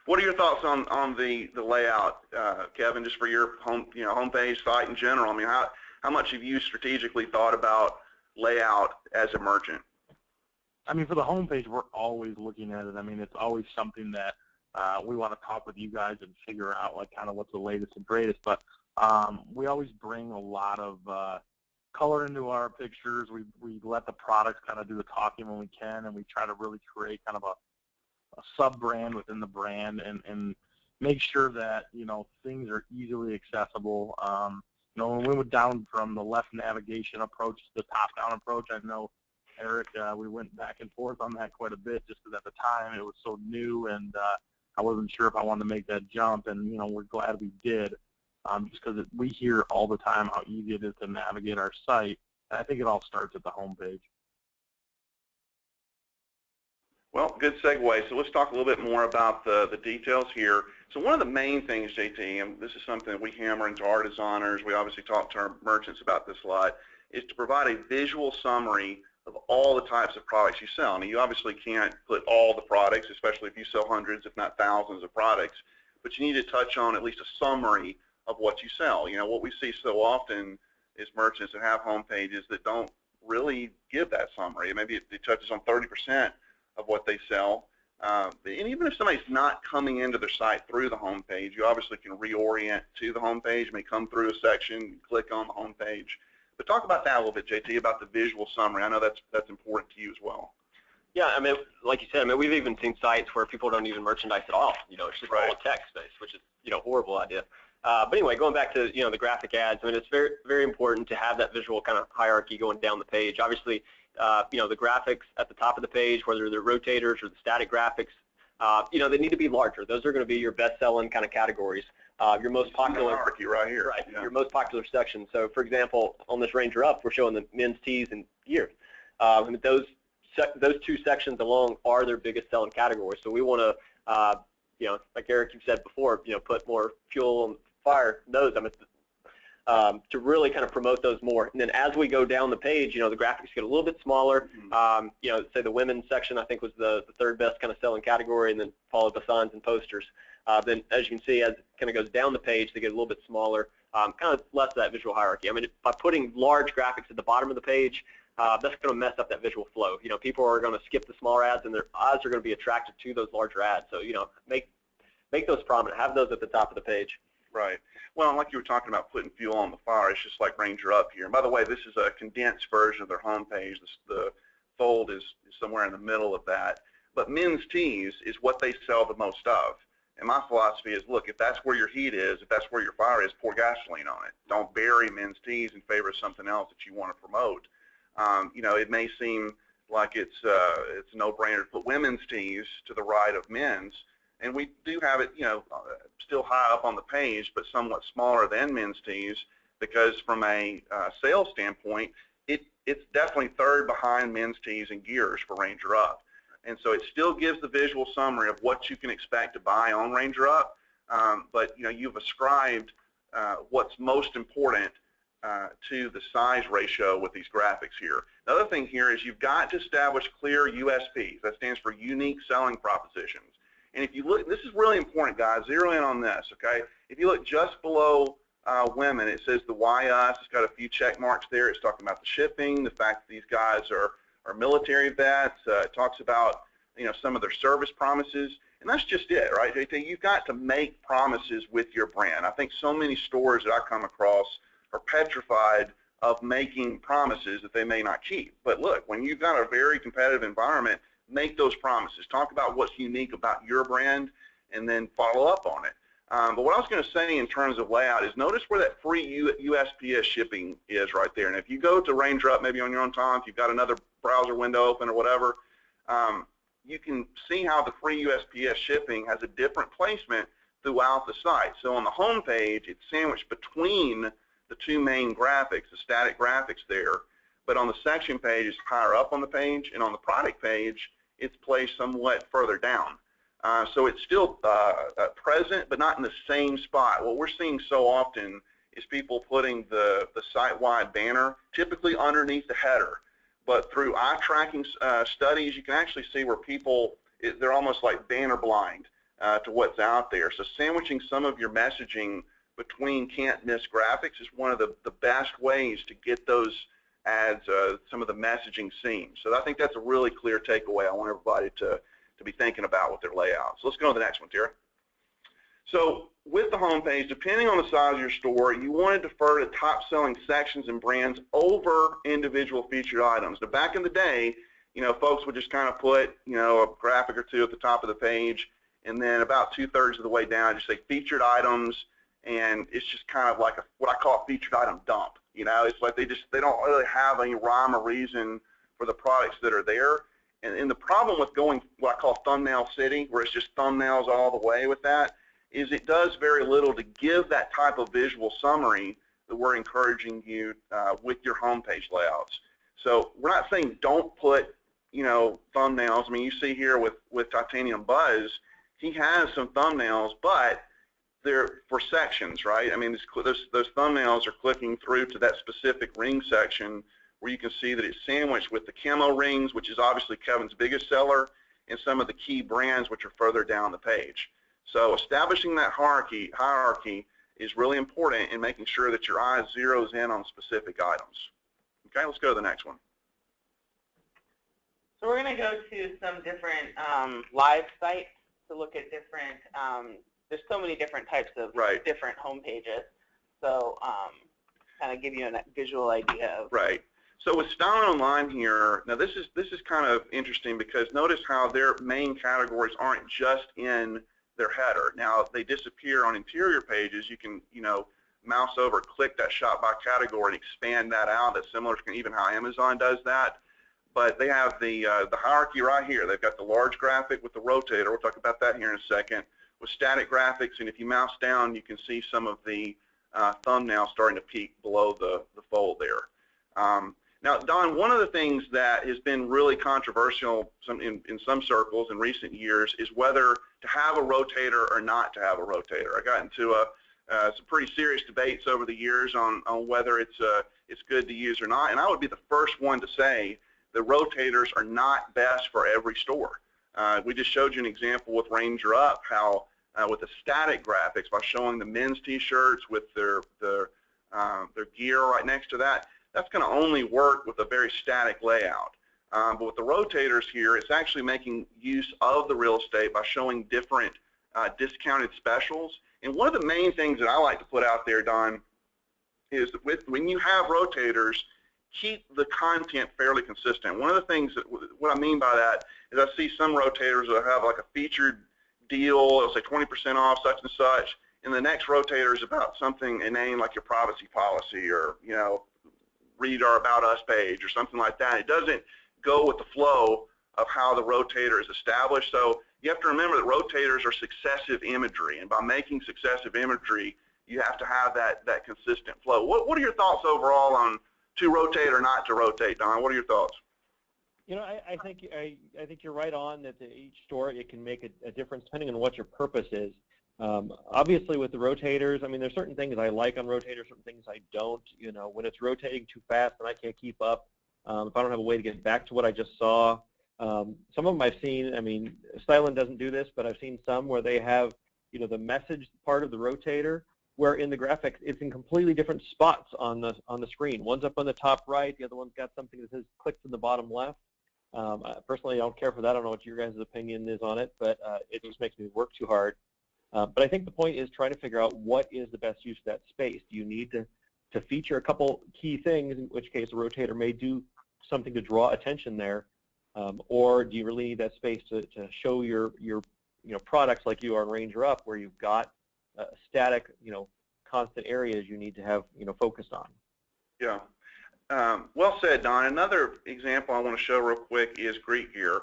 What are your thoughts on the layout, Kevin, just for your homepage site in general? I mean, how much have you strategically thought about layout as a merchant? I mean, for the homepage, we're always looking at it. I mean, it's always something that we want to talk with you guys and figure out, like, kind of what's the latest and greatest. But we always bring a lot of color into our pictures. We let the products kind of do the talking when we can, and we try to really create kind of a sub-brand within the brand and make sure that, things are easily accessible. When we went down from the left navigation approach to the top-down approach, I know, Eric, we went back and forth on that quite a bit just because at the time it was so new, and I wasn't sure if I wanted to make that jump, and, we're glad we did, just because we hear all the time how easy it is to navigate our site, and I think it all starts at the homepage. Well, good segue. So let's talk a little bit more about the details here. So one of the main things, JT, and this is something that we hammer into our designers, we obviously talk to our merchants about this a lot, is to provide a visual summary of all the types of products you sell. Now, you obviously can't put all the products, especially if you sell hundreds, if not thousands of products, but you need to touch on at least a summary of what you sell. What we see so often is merchants that have home pages that don't really give that summary. Maybe it touches on 30% of what they sell. And even if somebody's not coming into their site through the home page, you obviously can reorient to the home page. You may come through a section, click on the home page. But talk about that a little bit, JT, about the visual summary. I know that's important to you as well. Yeah, I mean, like you said, I mean, we've even seen sites where people don't even merchandise at all. It's just all text-based, which is, a horrible idea. But anyway, going back to, the graphic ads, I mean, it's very, very important to have that visual kind of hierarchy going down the page. Obviously, the graphics at the top of the page, whether they're rotators or the static graphics, they need to be larger. Those are going to be your best-selling kind of categories. Your most popular hierarchy right here. Right. Yeah. Your most popular section. So, for example, on this Ranger Up, we're showing the men's tees and gear. And those two sections alone are their biggest selling categories. So we want to, like Eric, you've said before, put more fuel on the fire. To really kind of promote those more. And then as we go down the page, the graphics get a little bit smaller. Say the women's section, I think, was the third best kind of selling category, and then followed by signs and posters. Then, as you can see, as it kind of goes down the page, they get a little bit smaller, kind of less of that visual hierarchy. I mean, by putting large graphics at the bottom of the page, that's going to mess up that visual flow. People are going to skip the smaller ads, and their eyes are going to be attracted to those larger ads. So, make those prominent. Have those at the top of the page. Right. Well, like you were talking about putting fuel on the fire, it's just like Ranger Up here. And by the way, this is a condensed version of their homepage. The fold is somewhere in the middle of that. But men's tees is what they sell the most of. And my philosophy is, look, if that's where your heat is, if that's where your fire is, pour gasoline on it. Don't bury men's tees in favor of something else that you want to promote. It may seem like it's a no-brainer to put women's tees to the right of men's. And we do have it, still high up on the page, but somewhat smaller than men's tees, because from a sales standpoint, it's definitely third behind men's tees and gears for Ranger Up. And so it still gives the visual summary of what you can expect to buy on Ranger Up, but you've ascribed what's most important to the size ratio with these graphics here. The other thing here is you've got to establish clear USPs. That stands for unique selling propositions. And if you look, this is really important, guys. Zero in on this, okay? If you look just below women, it says the Why Us. It's got a few check marks there. It's talking about the shipping, the fact that these guys are military vets. It talks about some of their service promises, and that's just it, right, JT? You've got to make promises with your brand. I think so many stores that I come across are petrified of making promises that they may not keep. But look, when you've got a very competitive environment, make those promises. Talk about what's unique about your brand, and then follow up on it. But what I was going to say in terms of layout is notice where that free USPS shipping is right there. And if you go to Ranger Up maybe on your own time, if you've got another browser window open or whatever, you can see how the free USPS shipping has a different placement throughout the site. So on the home page, it's sandwiched between the two main graphics, the static graphics there. But on the section page, it's higher up on the page, and on the product page, it's placed somewhat further down. So it's still present, but not in the same spot. What we're seeing so often is people putting the site-wide banner typically underneath the header. But through eye tracking studies, you can actually see where people, they're almost like banner blind. to what's out there. So sandwiching some of your messaging between can't miss graphics is one of the best ways to get those ads, some of the messaging seen. So I think that's a really clear takeaway I want everybody to be thinking about with their layout. So let's go to the next one, Tara. So with the homepage, depending on the size of your store, you want to defer to top-selling sections and brands over individual featured items. Now, back in the day, folks would just kind of put, a graphic or two at the top of the page, and then about 2/3 of the way down, just say featured items, and it's just kind of like what I call a featured item dump. It's like they don't really have any rhyme or reason for the products that are there. And the problem with going what I call thumbnail city, where it's just thumbnails all the way with that, is it does very little to give that type of visual summary that we're encouraging you with your homepage layouts. So we're not saying don't put, thumbnails. I mean, you see here with Titanium Buzz, he has some thumbnails, but they're for sections, right? I mean, those thumbnails are clicking through to that specific ring section where you can see that it's sandwiched with the camo rings, which is obviously Kevin's biggest seller, and some of the key brands which are further down the page. So establishing that hierarchy is really important in making sure that your eye zeroes in on specific items. Okay, let's go to the next one. So we're going to go to some different live sites to look at different, there's so many different types of different home pages. So kind of give you a visual idea of. Right. So with Styling Online here, now this is kind of interesting because notice how their main categories aren't just in their header. Now they disappear on interior pages. You can, mouse over, click that shop by category and expand that out. That's similar to even how Amazon does that. But they have the hierarchy right here. They've got the large graphic with the rotator. We'll talk about that here in a second. With static graphics, and if you mouse down, you can see some of the thumbnails starting to peek below the fold there. Now, Don, one of the things that has been really controversial in some circles in recent years is whether to have a rotator or not to have a rotator. I got into some pretty serious debates over the years on whether it's good to use or not, and I would be the first one to say the rotators are not best for every store. We just showed you an example with Ranger Up, how with the static graphics, by showing the men's T-shirts with their gear right next to that, that's going to only work with a very static layout. But with the rotators here, it's actually making use of the real estate by showing different discounted specials. And one of the main things that I like to put out there, Don, is that when you have rotators, keep the content fairly consistent. One of the things what I mean by that is I see some rotators that have like a featured deal, it'll say 20% off such and such, and the next rotator is about something inane like your privacy policy or, read our About Us page or something like that. It doesn't go with the flow of how the rotator is established. So you have to remember that rotators are successive imagery, and by making successive imagery, you have to have that consistent flow. What are your thoughts overall on to rotate or not to rotate, Don? What are your thoughts? I think you're right on that each store it can make a difference depending on what your purpose is. Obviously, with the rotators, I mean, there's certain things I like on rotators, certain things I don't. When it's rotating too fast and I can't keep up, if I don't have a way to get back to what I just saw, some of them I've seen. I mean, Stylin doesn't do this, but I've seen some where they have, the message part of the rotator, where in the graphics it's in completely different spots on the screen. One's up on the top right, the other one's got something that says clicks in the bottom left. Personally, I don't care for that. I don't know what your guys' opinion is on it, but it just makes me work too hard. But I think the point is trying to figure out what is the best use of that space. Do you need to feature a couple key things, in which case a rotator may do something to draw attention there, or do you really need that space to show your products like you are in Ranger Up, where you've got static, constant areas you need to have, focused on. Yeah. Well said, Don. Another example I want to show real quick is Greek Gear.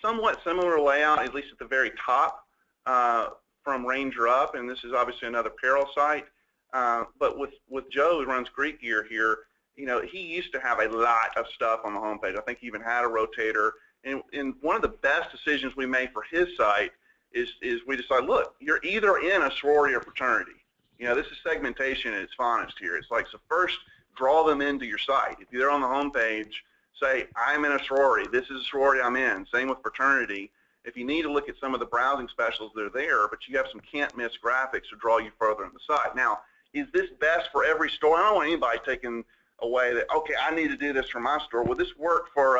Somewhat similar layout, at least at the very top from Ranger Up, and this is obviously another apparel site. But with Joe, who runs Greek Gear here, he used to have a lot of stuff on the homepage. I think he even had a rotator. And one of the best decisions we made for his site is we decided, look, you're either in a sorority or fraternity. This is segmentation at its finest here. It's like, so first, draw them into your site. If they're on the home page, say, I'm in a sorority. This is a sorority I'm in. Same with fraternity. if you need to look at some of the browsing specials that are there, but you have some can't-miss graphics to draw you further in the site. Now, is this best for every store? I don't want anybody taking away that, okay, I need to do this for my store. Will this work for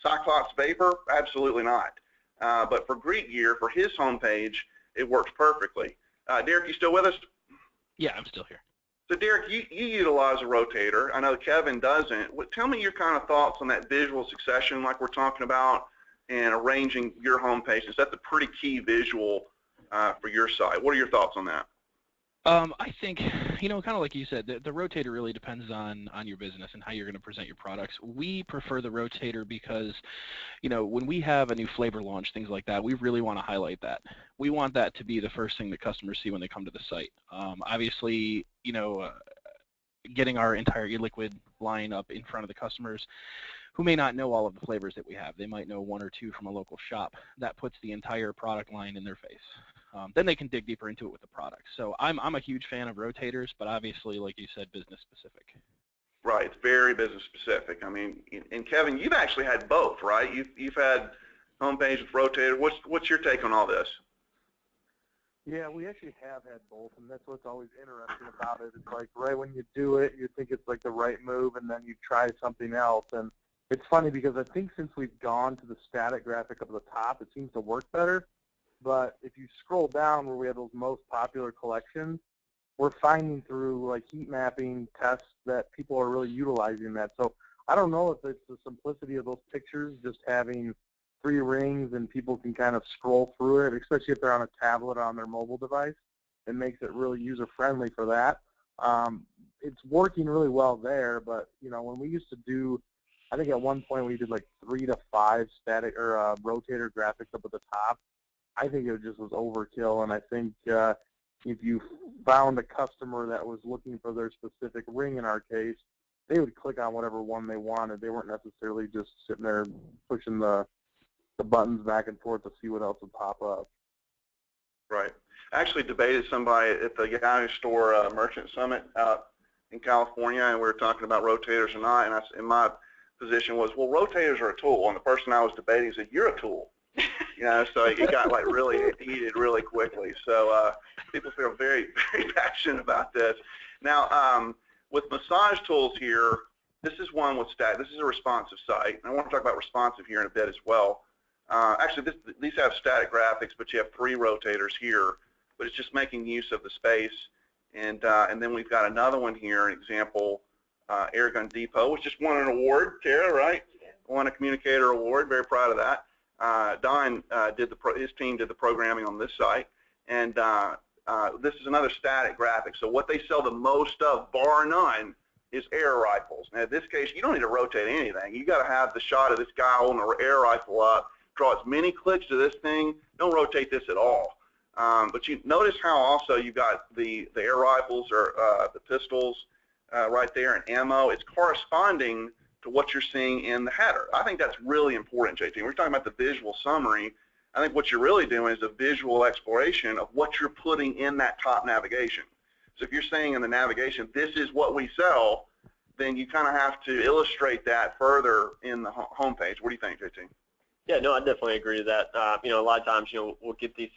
Cyclops Vapor? Absolutely not. But for Greek Gear, for his homepage, it works perfectly. Derek, you still with us? Yeah, I'm still here. So Derek, you utilize a rotator. I know Kevin doesn't. Tell me your kind of thoughts on that visual succession like we're talking about and arranging your homepage. That's a pretty key visual for your site. What are your thoughts on that? I think, kind of like you said, the rotator really depends on your business and how you're going to present your products. We prefer the rotator because, when we have a new flavor launch, things like that, we really want to highlight that. We want that to be the first thing that customers see when they come to the site. Obviously, getting our entire e-liquid line up in front of the customers who may not know all of the flavors that we have. They might know one or two from a local shop. That puts the entire product line in their face. Then they can dig deeper into it with the product. So I'm a huge fan of rotators, but obviously, like you said, business specific. Right, it's very business specific. I mean, and Kevin, you've actually had both, right? You've had homepage with rotator. What's your take on all this? Yeah, we actually have had both, and that's what's always interesting about it. It's like right when you do it, you think it's like the right move, and then you try something else. And it's funny because I think since we've gone to the static graphic up at the top, it seems to work better. But if you scroll down where we have those most popular collections, we're finding through like heat mapping tests that people are really utilizing that. So I don't know if it's the simplicity of those pictures, just having 3 rings and people can kind of scroll through it, especially if they're on a tablet or on their mobile device. It makes it really user-friendly for that. It's working really well there, but when we used to do, I think at one point we did like 3 to 5 static or rotator graphics up at the top. I think it just was overkill, and I think if you found a customer that was looking for their specific ring in our case, they would click on whatever one they wanted. They weren't necessarily just sitting there pushing the buttons back and forth to see what else would pop up. Right. I actually debated somebody at the Yahoo Store Merchant Summit out in California, and we were talking about rotators or not, and my position was, well, rotators are a tool, and the person I was debating said, you're a tool. So it got like really heated really quickly. So people feel very, very passionate about this. Now, with massage tools here, this is one with static. This is a responsive site. And I want to talk about responsive here in a bit as well. Actually, these have static graphics, but you have 3 rotators here. But it's just making use of the space. And then we've got another one here, an example, Airgun Depot, which just won an award, Tara, right? Won a communicator award. Very proud of that. Don his team did the programming on this site, and this is another static graphic. So what they sell the most of, bar none, is air rifles. Now in this case, you don't need to rotate anything. You got to have the shot of this guy holding an air rifle up, draw as many clicks to this thing. Don't rotate this at all. But you notice how also you got the air rifles or the pistols right there and ammo. It's corresponding to what you're seeing in the header. I think that's really important, JT. We're talking about the visual summary. I think what you're really doing is a visual exploration of what you're putting in that top navigation. So if you're saying in the navigation, this is what we sell, then you kind of have to illustrate that further in the homepage. What do you think, JT? Yeah, no, I definitely agree with that. A lot of times, we'll get these,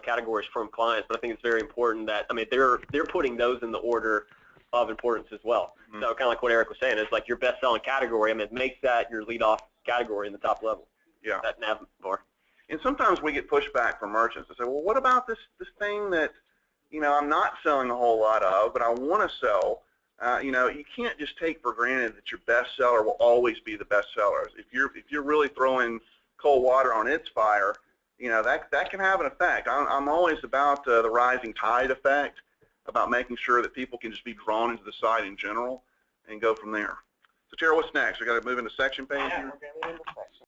categories from clients, but I think it's very important that, they're putting those in the order of importance as well. Mm-hmm. So kind of like what Eric was saying, is like your best-selling category. It makes that your lead-off category in the top level. Yeah. That nav bar. And sometimes we get pushback from merchants. They say, well, what about this thing that, I'm not selling a whole lot of, but I want to sell? You can't just take for granted that your best seller will always be the best seller. If you're really throwing cold water on its fire, that can have an effect. I'm always about the rising tide effect, about making sure that people can just be drawn into the site in general and go from there. So Tara, what's next? We got to move into section page here? Yeah, we're going to move into section.